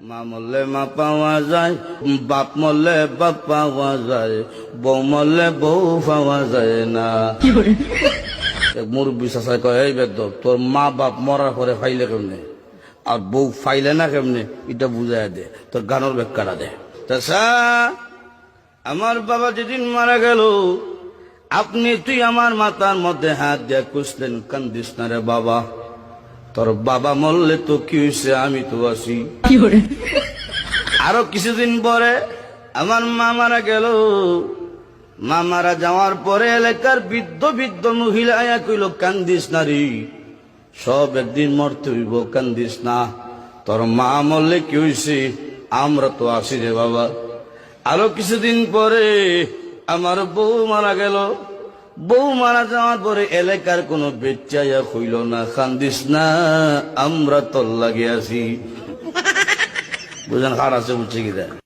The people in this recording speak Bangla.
মা মরলে মা পাওয়া যায়, বাপ মরলে বাপ পাওয়া যায়, বউ মরলে বউ পাওয়া যায় না। মুরব্বী চাষায় কয়, এই বেদ তোর মা বাপ মরার পরে ফাইলে কেমনে আর বউ ফাইলে না কেমনে, এটা বুঝাই দে, তোর গানের ব্যাখ্যাটা দে। চাষা, আমার বাবা যেদিন মারা গেল, তুই আমার মাথার মধ্যে হাত দিয়ে কুসলেন, কান্দিস না রে বাবা, তোর বাবা মরলে তো কি হয়েছে, আমি তো আছি। আরো কিছুদিন পরে আমার মা মারা গেল। মা মারা যাওয়ার পরে এলাকার বৃদ্ধ বৃদ্ধ মহিলা আয়া কইল, কান্দিস না রে, সব একদিন মরতে হইব, কান্দিস না, তোর মা মরলে কি হয়েছে, আমরা তো আছি রে বাবা। আরো কিছুদিন পরে আমার বউ মারা গেল। বউ মারা যাওয়ার পরে এলাকার কোনো বেচাইয়া হইল না, কান্দিস না, আমরা তোর লাগে আছি। বুঝলেন, হার আছে বুঝছে কি দেয়।